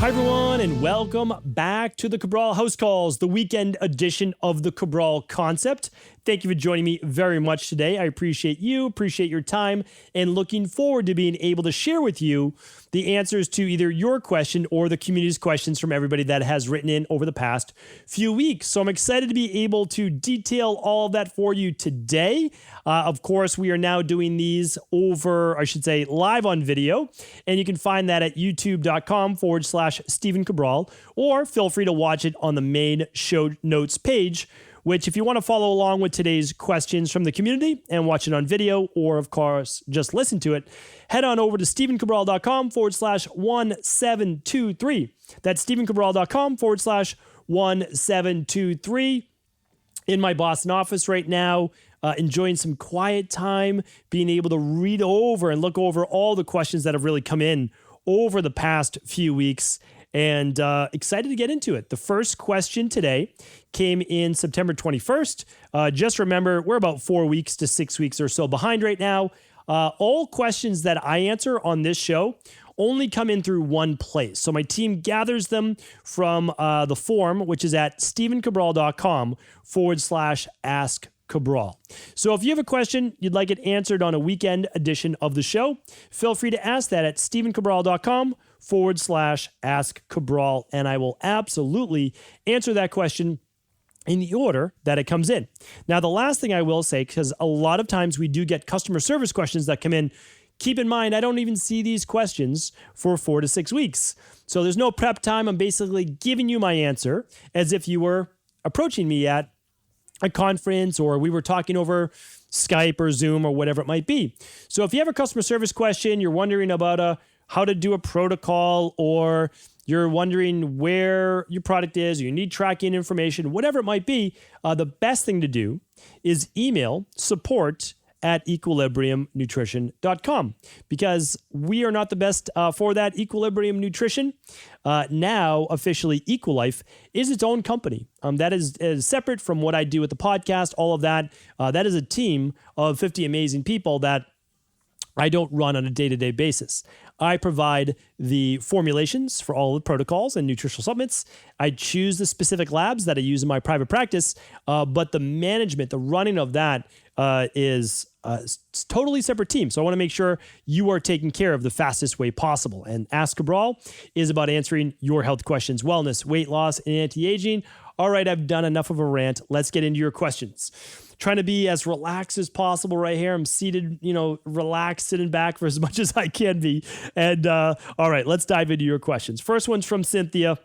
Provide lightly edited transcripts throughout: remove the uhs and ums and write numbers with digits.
Hi, everyone, and welcome back to the Cabral HouseCalls, the weekend edition of the Cabral concept. Thank you for joining me very much today. I appreciate you, appreciate your time, and looking forward to being able to share with you the answers to either your question or the community's questions from everybody that has written in over the past few weeks. So I'm excited to be able to detail all of that for you today. Of course, we are now doing these live on video, and you can find that at youtube.com/Stephen Cabral, or feel free to watch it on the main show notes page, which if you want to follow along with today's questions from the community and watch it on video, or of course, just listen to it, head on over to StephenCabral.com/1723. That's StephenCabral.com/1723. In my Boston office right now, enjoying some quiet time, being able to read over and look over all the questions that have really come in over the past few weeks, and excited to get into it. The first question today came in September 21st. Just remember, we're about 4 weeks to 6 weeks or so behind right now. All questions that I answer on this show only come in through one place. So my team gathers them from the form, which is at StephenCabral.com/ask Cabral. So if you have a question you'd like it answered on a weekend edition of the show, feel free to ask that at StephenCabral.com/ask Cabral, and I will absolutely answer that question in the order that it comes in. Now, the last thing I will say, because a lot of times we do get customer service questions that come in, keep in mind, I don't even see these questions for 4 to 6 weeks. So there's no prep time. I'm basically giving you my answer as if you were approaching me at a conference, or we were talking over Skype or Zoom or whatever it might be. So if you have a customer service question, you're wondering about how to do a protocol, or you're wondering where your product is, or you need tracking information, whatever it might be, the best thing to do is email support@equilibriumnutrition.com, because we are not the best for that. Equilibrium Nutrition, now officially Equilife, is its own company. That is separate from what I do with the podcast, all of that. That is a team of 50 amazing people that I don't run on a day-to-day basis. I provide the formulations for all the protocols and nutritional supplements. I choose the specific labs that I use in my private practice, but the management, the running of that is a totally separate team. So I want to make sure you are taken care of the fastest way possible. And Ask Cabral is about answering your health questions, wellness, weight loss, and anti-aging. All right, I've done enough of a rant. Let's get into your questions. Trying to be as relaxed as possible right here. I'm seated, relaxed, sitting back for as much as I can be. And all right, let's dive into your questions. First one's from Cynthia.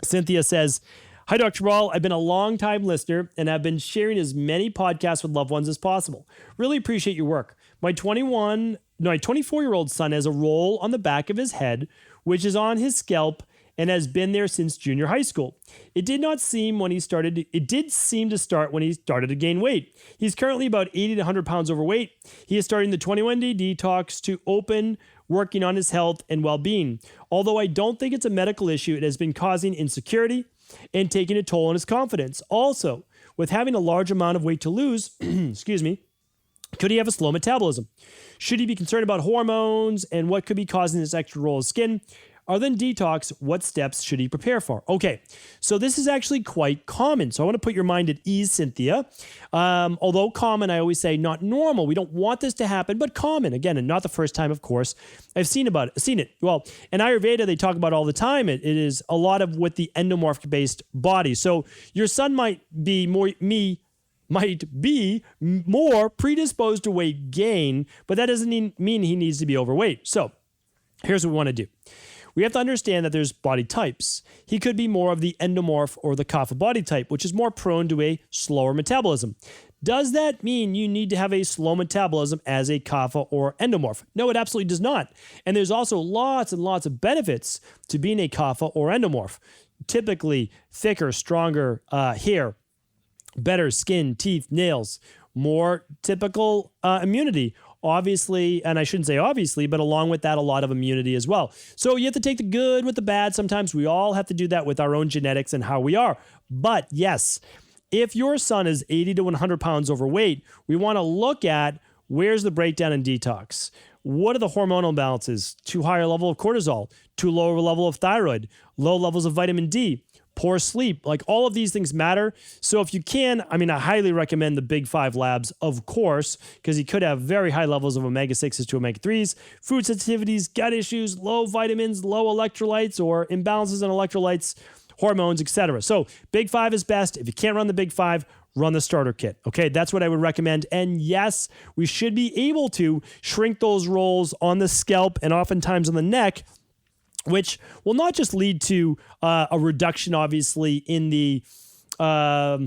Cynthia says, "Hi, Dr. Cabral. I've been a long-time listener and have been sharing as many podcasts with loved ones as possible. Really appreciate your work. My 24-year-old son has a roll on the back of his head, which is on his scalp and has been there since junior high school. It did seem to start when he started to gain weight. He's currently about 80 to 100 pounds overweight. He is starting the 21-day detox to open, working on his health and well-being. Although I don't think it's a medical issue, it has been causing insecurity and taking a toll on his confidence. Also, with having a large amount of weight to lose, excuse me, could he have a slow metabolism? Should he be concerned about hormones and what could be causing this extra roll of skin? Other than detox, what steps should he prepare for?" Okay, so this is actually quite common. So I want to put your mind at ease, Cynthia. Although common, I always say not normal. We don't want this to happen, but common. Again, and not the first time, of course. I've seen it. Well, in Ayurveda, they talk about all the time. It is a lot of with the endomorphic-based body. So your son might be more predisposed to weight gain, but that doesn't mean he needs to be overweight. So here's what we want to do. We have to understand that there's body types. He could be more of the endomorph or the kapha body type, which is more prone to a slower metabolism. Does that mean you need to have a slow metabolism as a kapha or endomorph? No, it absolutely does not. And there's also lots and lots of benefits to being a kapha or endomorph. Typically, thicker, stronger hair, better skin, teeth, nails, more typical immunity. Obviously, and I shouldn't say obviously, but along with that, a lot of immunity as well. So you have to take the good with the bad. Sometimes we all have to do that with our own genetics and how we are. But yes, if your son is 80 to 100 pounds overweight, we want to look at where's the breakdown in detox. what are the hormonal imbalances? Too high a level of cortisol, too low a level of thyroid, low levels of vitamin D, poor sleep. Like all of these things matter. So if you can, I highly recommend the Big 5 labs, of course, because you could have very high levels of omega-6s to omega-3s, food sensitivities, gut issues, low vitamins, low electrolytes, or imbalances in electrolytes, hormones, etc. So Big 5 is best. If you can't run the Big 5, run the starter kit. Okay, that's what I would recommend. And yes, we should be able to shrink those rolls on the scalp and oftentimes on the neck, which will not just lead to a reduction, obviously, in the, I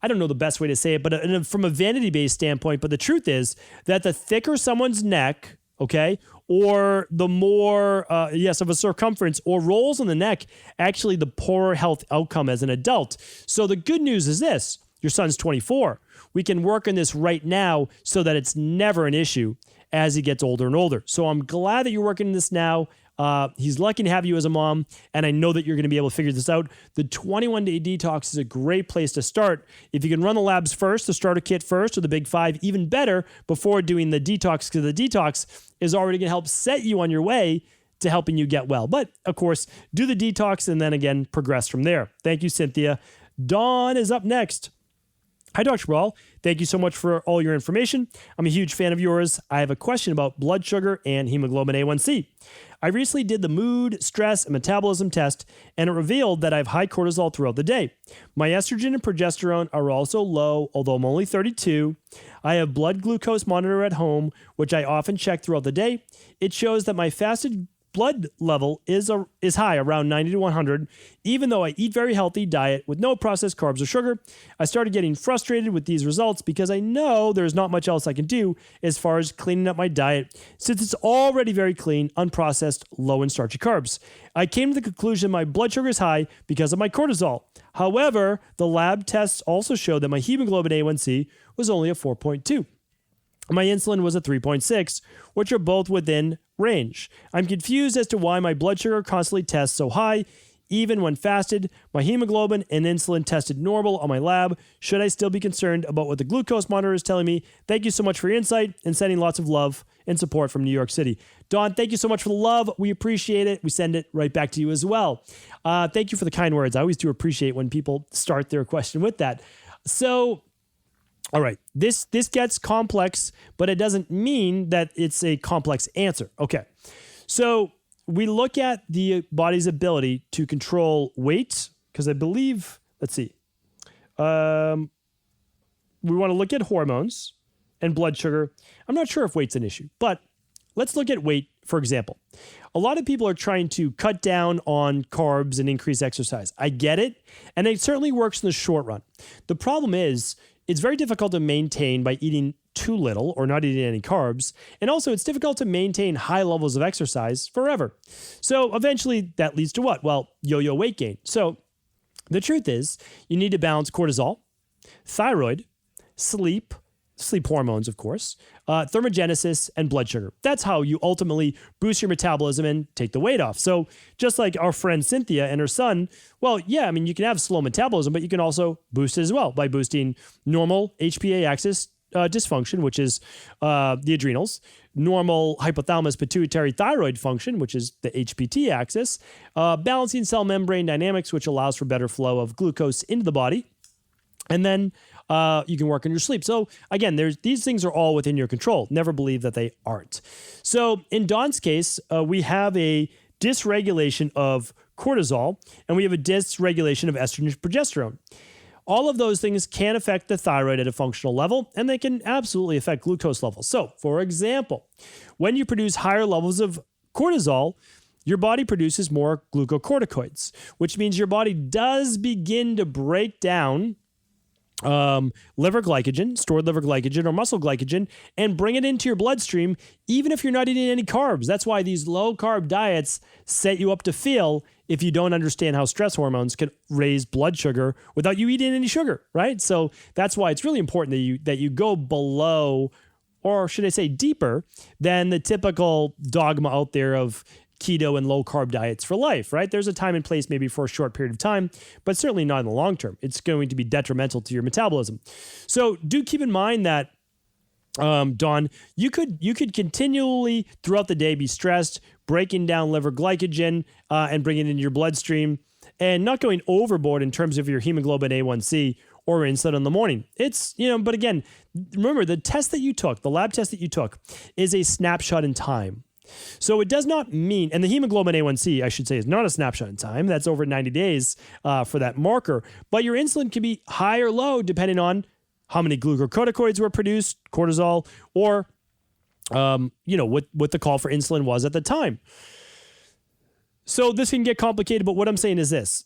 don't know the best way to say it, but from a vanity-based standpoint, but the truth is that the thicker someone's neck, okay, or the more, of a circumference or rolls on the neck, actually the poorer health outcome as an adult. So the good news is this: your son's 24. We can work on this right now so that it's never an issue as he gets older and older. So I'm glad that you're working on this now. He's lucky to have you as a mom, and I know that you're going to be able to figure this out. The 21-day detox is a great place to start. If you can run the labs first, the starter kit first, or the Big 5, even better, before doing the detox, because the detox is already going to help set you on your way to helping you get well. But, of course, do the detox and then, again, progress from there. Thank you, Cynthia. Dawn is up next. Hi, Dr. Cabral. Thank you so much for all your information. I'm a huge fan of yours. I have a question about blood sugar and hemoglobin A1C. I recently did the mood, stress, and metabolism test, and it revealed that I have high cortisol throughout the day. My estrogen and progesterone are also low, although I'm only 32. I have blood glucose monitor at home, which I often check throughout the day. It shows that my fasted blood level is high, around 90 to 100, even though I eat very healthy diet with no processed carbs or sugar. I started getting frustrated with these results because I know there's not much else I can do as far as cleaning up my diet, since it's already very clean, unprocessed, low in starchy carbs. I came to the conclusion my blood sugar is high because of my cortisol. However, the lab tests also showed that my hemoglobin A1C was only a 4.2. My insulin was a 3.6, which are both within range. I'm confused as to why my blood sugar constantly tests so high, even when fasted. My hemoglobin and insulin tested normal on my lab. Should I still be concerned about what the glucose monitor is telling me? Thank you so much for your insight and sending lots of love and support from New York City. Dawn, thank you so much for the love. We appreciate it. We send it right back to you as well. Thank you for the kind words. I always do appreciate when people start their question with that. So, all right, this gets complex, but it doesn't mean that it's a complex answer. Okay, so we look at the body's ability to control weight, because I believe, let's see, we want to look at hormones and blood sugar. I'm not sure if weight's an issue, but let's look at weight, for example. A lot of people are trying to cut down on carbs and increase exercise. I get it, and it certainly works in the short run. The problem is, it's very difficult to maintain by eating too little or not eating any carbs. And also, it's difficult to maintain high levels of exercise forever. So eventually, that leads to what? Well, yo-yo weight gain. So the truth is, you need to balance cortisol, thyroid, sleep hormones, of course, thermogenesis, and blood sugar. That's how you ultimately boost your metabolism and take the weight off. So just like our friend Cynthia and her son, well, yeah, you can have slow metabolism, but you can also boost it as well by boosting normal HPA axis dysfunction, which is the adrenals, normal hypothalamus pituitary thyroid function, which is the HPT axis, balancing cell membrane dynamics, which allows for better flow of glucose into the body. And then you can work on your sleep. So again, these things are all within your control. Never believe that they aren't. So in Dawn's case, we have a dysregulation of cortisol, and we have a dysregulation of estrogen and progesterone. All of those things can affect the thyroid at a functional level, and they can absolutely affect glucose levels. So, for example, when you produce higher levels of cortisol, your body produces more glucocorticoids, which means your body does begin to break down liver glycogen, stored liver glycogen or muscle glycogen, and bring it into your bloodstream, even if you're not eating any carbs. That's why these low carb diets set you up to fail if you don't understand how stress hormones can raise blood sugar without you eating any sugar, right? So that's why it's really important that you go below, or should I say deeper, than the typical dogma out there of keto and low carb diets for life, right? There's a time and place maybe for a short period of time, but certainly not in the long term. It's going to be detrimental to your metabolism. So do keep in mind that Don, you could continually throughout the day be stressed, breaking down liver glycogen and bringing it into your bloodstream, and not going overboard in terms of your hemoglobin A1C or insulin in the morning. It's, but again, remember the test that you took, the lab test that you took, is a snapshot in time. So it does not mean, and the hemoglobin A1C, I should say, is not a snapshot in time. That's over 90 days for that marker. But your insulin can be high or low depending on how many glucocorticoids were produced, cortisol, or, what the call for insulin was at the time. So this can get complicated, but what I'm saying is this.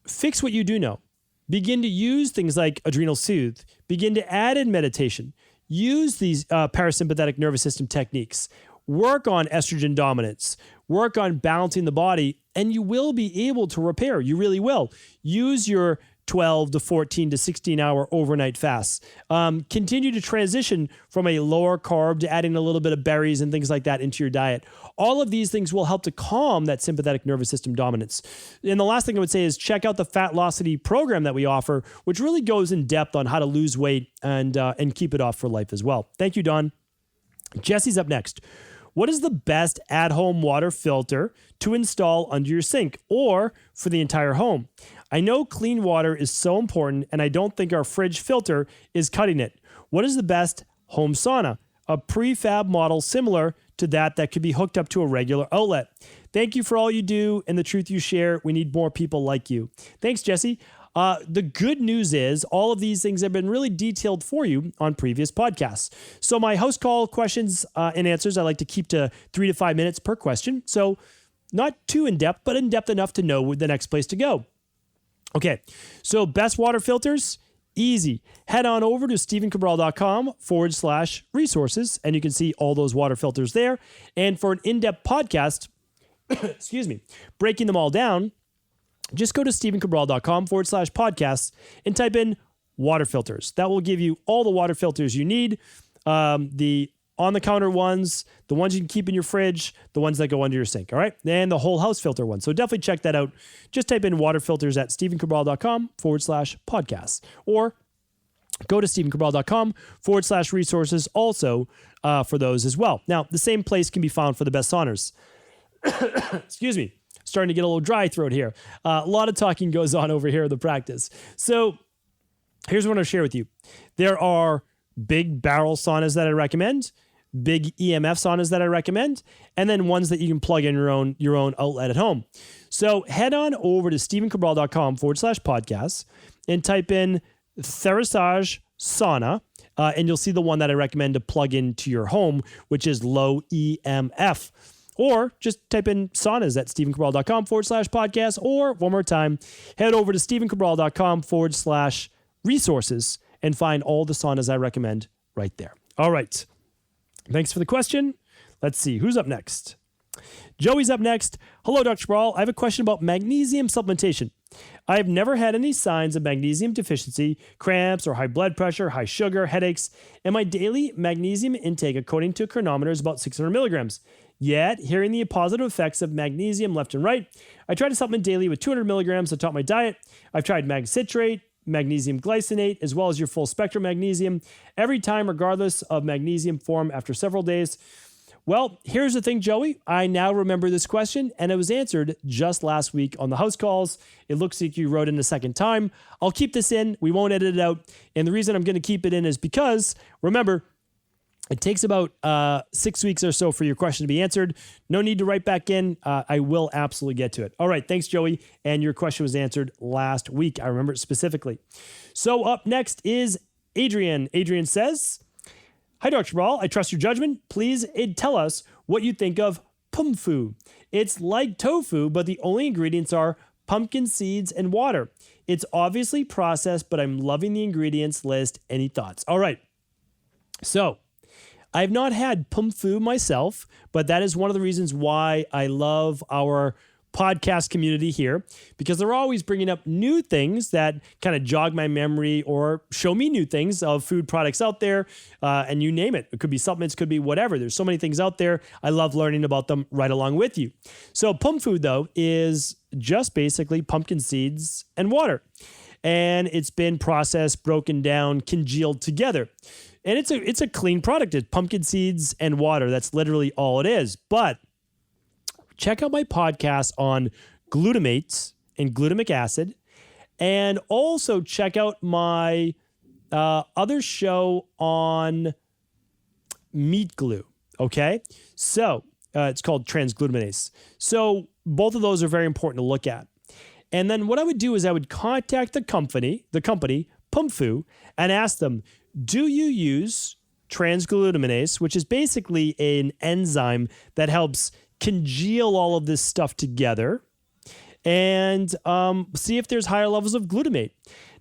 Fix what you do know. Begin to use things like Adrenal Soothe. Begin to add in meditation. Use these parasympathetic nervous system techniques. Work on estrogen dominance. Work on balancing the body, and you will be able to repair. You really will. Use your 12 to 14 to 16 hour overnight fasts. Continue to transition from a lower carb to adding a little bit of berries and things like that into your diet. All of these things will help to calm that sympathetic nervous system dominance. And the last thing I would say is check out the Fatlocity program that we offer, which really goes in depth on how to lose weight and keep it off for life as well. Thank you, Don. Jesse's up next. What is the best at-home water filter to install under your sink or for the entire home? I know clean water is so important, and I don't think our fridge filter is cutting it. What is the best home sauna? A prefab model similar to that could be hooked up to a regular outlet. Thank you for all you do and the truth you share. We need more people like you. Thanks, Jesse. The good news is all of these things have been really detailed for you on previous podcasts. So my house call questions and answers, I like to keep to 3 to 5 minutes per question. So not too in-depth, but in-depth enough to know the next place to go. Okay, so best water filters, easy. Head on over to stephencabral.com/resources, and you can see all those water filters there. And for an in-depth podcast, breaking them all down, just go to stephencabral.com/podcasts and type in water filters. That will give you all the water filters you need. The on-the-counter ones, the ones you can keep in your fridge, the ones that go under your sink, all right? And the whole house filter one. So definitely check that out. Just type in water filters at stephencabral.com/podcasts or go to stephencabral.com/resources also for those as well. Now, the same place can be found for the best saunas. Excuse me. Starting to get a little dry throat here. A lot of talking goes on over here in the practice. So here's what I'll share with you. There are big barrel saunas that I recommend, big EMF saunas that I recommend, and then ones that you can plug in your own outlet at home. So head on over to stephencabral.com/podcasts and type in Therasage sauna, and you'll see the one that I recommend to plug into your home, which is low EMF. Or just type in saunas at stephencabral.com/podcast, or one more time, head over to stephencabral.com/resources and find all the saunas I recommend right there. All right. Thanks for the question. Let's see who's up next. Joey's up next. Hello, Dr. Cabral. I have a question about magnesium supplementation. I have never had any signs of magnesium deficiency, cramps, or high blood pressure, high sugar, headaches, and my daily magnesium intake, according to a chronometer, is about 600 milligrams. Yet, hearing the positive effects of magnesium left and right, I try to supplement daily with 200 milligrams to top my diet. I've tried mag citrate, magnesium glycinate, as well as your full spectrum magnesium every time, regardless of magnesium form after several days. Well, here's the thing, Joey. I now remember this question, and it was answered just last week on the house calls. It looks like you wrote in a second time. I'll keep this in. We won't edit it out. And the reason I'm going to keep it in is because, remember, it takes about 6 weeks or so for your question to be answered. No need to write back in. I will absolutely get to it. All right. Thanks, Joey. And your question was answered last week. I remember it specifically. So up next is Adrian. Adrian says, hi, Dr. Cabral. I trust your judgment. Please tell us what you think of pumfu. It's like tofu, but the only ingredients are pumpkin seeds and water. It's obviously processed, but I'm loving the ingredients list. Any thoughts? All right. So I've not had pumfu myself, but that is one of the reasons why I love our podcast community here, because they're always bringing up new things that kind of jog my memory or show me new things of food products out there, and you name it. It could be supplements, could be whatever. There's so many things out there. I love learning about them right along with you. So pumfu, though, is just basically pumpkin seeds and water. and it's been processed, broken down, congealed together. And it's a clean product. It's pumpkin seeds and water. That's literally all it is. But check out my podcast on glutamates and glutamic acid. And also check out my other show on meat glue. Okay. So it's called transglutaminase. So both of those are very important to look at. And then what I would do is I would contact the company, PUMFU, and ask them, do you use transglutaminase, which is basically an enzyme that helps congeal all of this stuff together, and see if there's higher levels of glutamate.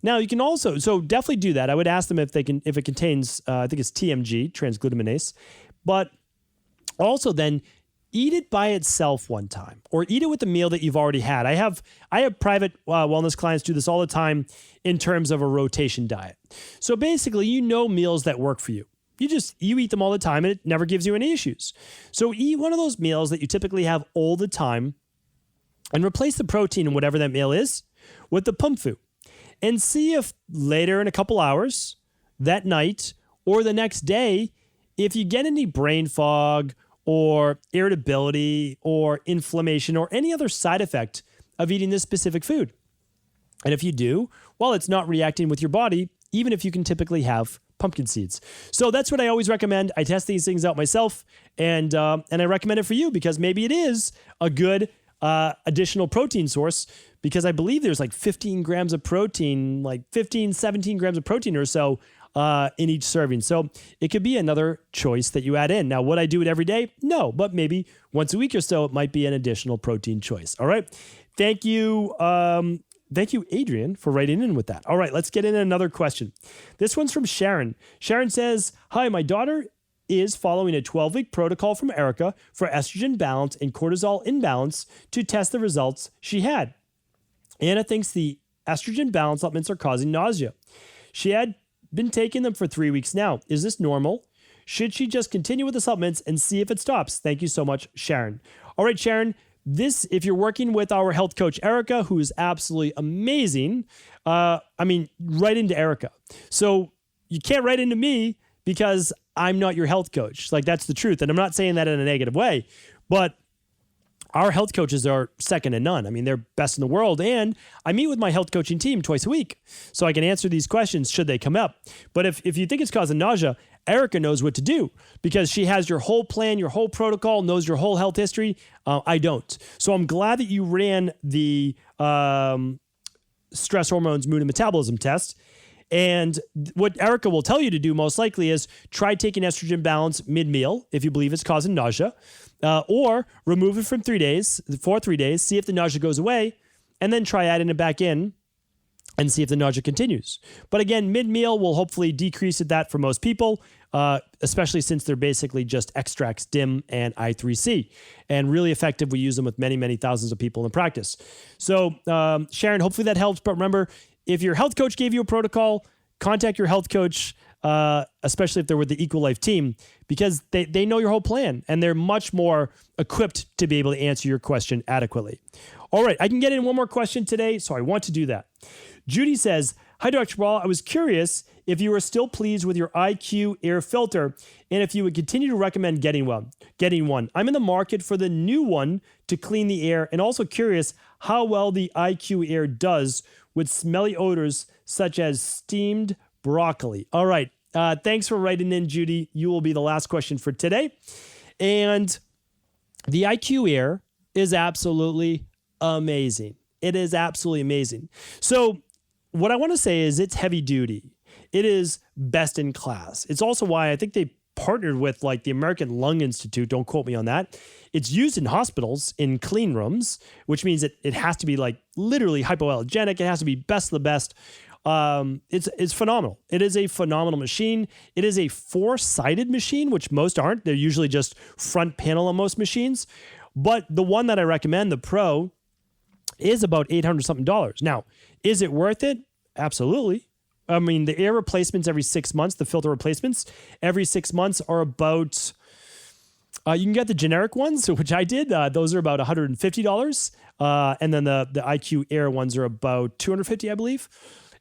Now you can also, so definitely do that. I would ask them if it contains, I think it's TMG, transglutaminase, but also then eat it by itself one time, or eat it with a meal that you've already had. I have private wellness clients do this all the time in terms of a rotation diet. So basically, meals that work for you. You eat them all the time and it never gives you any issues. So eat one of those meals that you typically have all the time and replace the protein in whatever that meal is with the PUMFU, and see if later in a couple hours, that night, or the next day, if you get any brain fog or irritability or inflammation or any other side effect of eating this specific food. And if you do, well, it's not reacting with your body, even if you can typically have pumpkin seeds. So that's what I always recommend. I test these things out myself, and I recommend it for you because maybe it is a good additional protein source, because I believe there's like 15 grams of protein, like 15, 17 grams of protein or so in each serving. So it could be another choice that you add in. Now, would I do it every day? No, but maybe once a week or so, it might be an additional protein choice. All right. Thank you. Thank you, Adrian, for writing in with that. All right, let's get in another question. This one's from Sharon. Sharon says, hi, my daughter is following a 12-week protocol from Erica for estrogen balance and cortisol imbalance to test the results she had. Anna thinks the estrogen balance supplements are causing nausea. She had been taking them for 3 weeks now. Is this normal? Should she just continue with the supplements and see if it stops? Thank you so much, Sharon. All right, Sharon, if you're working with our health coach, Erica, who is absolutely amazing, write into Erica. So you can't write into me because I'm not your health coach. Like, that's the truth. And I'm not saying that in a negative way, but our health coaches are second to none. I mean, they're best in the world. And I meet with my health coaching team twice a week, so I can answer these questions should they come up. But if you think it's causing nausea, Erica knows what to do because she has your whole plan, your whole protocol, knows your whole health history. I don't. So I'm glad that you ran the stress hormones, mood, and metabolism test. And what Erica will tell you to do most likely is try taking estrogen balance mid-meal if you believe it's causing nausea, or remove it for 3 days, see if the nausea goes away, and then try adding it back in and see if the nausea continues. But again, mid-meal will hopefully decrease that for most people, especially since they're basically just extracts, DIM and I3C, and really effective. We use them with many, many thousands of people in practice. So Sharon, hopefully that helps. But remember, if your health coach gave you a protocol, contact your health coach, especially if they're with the Equal Life team, because they know your whole plan and they're much more equipped to be able to answer your question adequately. All right, I can get in one more question today, so I want to do that. Judy says, hi, Dr. Cabral. I was curious if you are still pleased with your IQAir filter and if you would continue to recommend getting one. I'm in the market for the new one to clean the air, and also curious how well the IQAir does with smelly odors such as steamed broccoli. All right. Thanks for writing in, Judy. You will be the last question for today. And the IQAir is absolutely amazing. It is absolutely amazing. So what I want to say is it's heavy duty. It is best in class. It's also why I think they partnered with like the American Lung Institute. Don't quote me on that. It's used in hospitals in clean rooms, which means it has to be like literally hypoallergenic. It has to be best of the best. It's phenomenal. It is a phenomenal machine. It is a 4-sided machine, which most aren't. They're usually just front panel on most machines. But the one that I recommend, the Pro, is about $800 something. Now, is it worth it? Absolutely. I mean, the air replacements every 6 months, the filter replacements every 6 months are about, you can get the generic ones, which I did. Those are about $150. And then the IQAir ones are about $250, I believe.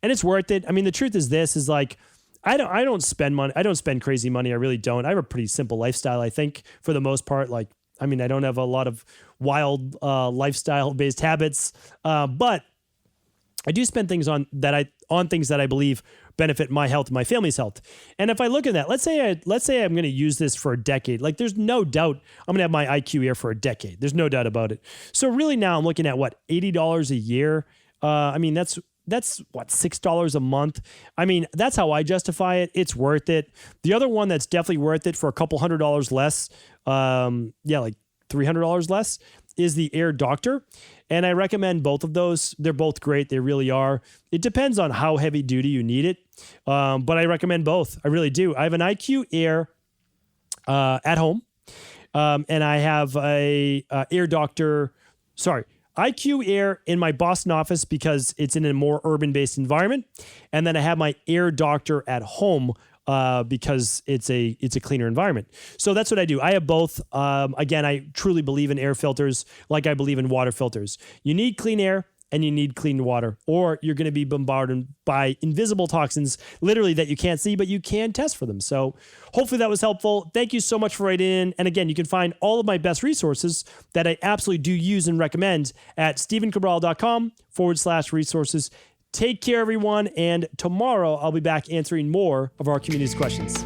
and it's worth it. I mean, the truth is this is like, I don't spend money. I don't spend crazy money. I really don't. I have a pretty simple lifestyle, I think, for the most part. Like, I mean, I don't have a lot of wild lifestyle-based habits, but I do spend things on things that I believe benefit my health, my family's health. And if I look at that, let's say I'm going to use this for a decade. Like, there's no doubt I'm going to have my IQAir for a decade. There's no doubt about it. So really now I'm looking at what, $80 a year. I mean, that's what, $6 a month. I mean, that's how I justify it. It's worth it. The other one that's definitely worth it for a couple $100 less, like $300 less, is the Air Doctor. And I recommend both of those. They're both great. They really are. It depends on how heavy duty you need it. But I recommend both. I really do. I have an IQAir at home. And I have a Air Doctor, IQAir in my Boston office because it's in a more urban-based environment. And then I have my Air Doctor at home because it's a cleaner environment. So that's what I do. I have both. Again, I truly believe in air filters like I believe in water filters. You need clean air and you need clean water, or you're going to be bombarded by invisible toxins, literally, that you can't see, but you can test for them. So hopefully that was helpful. Thank you so much for writing in. And again, you can find all of my best resources that I absolutely do use and recommend at stephencabral.com/resources. Take care, everyone. And tomorrow I'll be back answering more of our community's questions.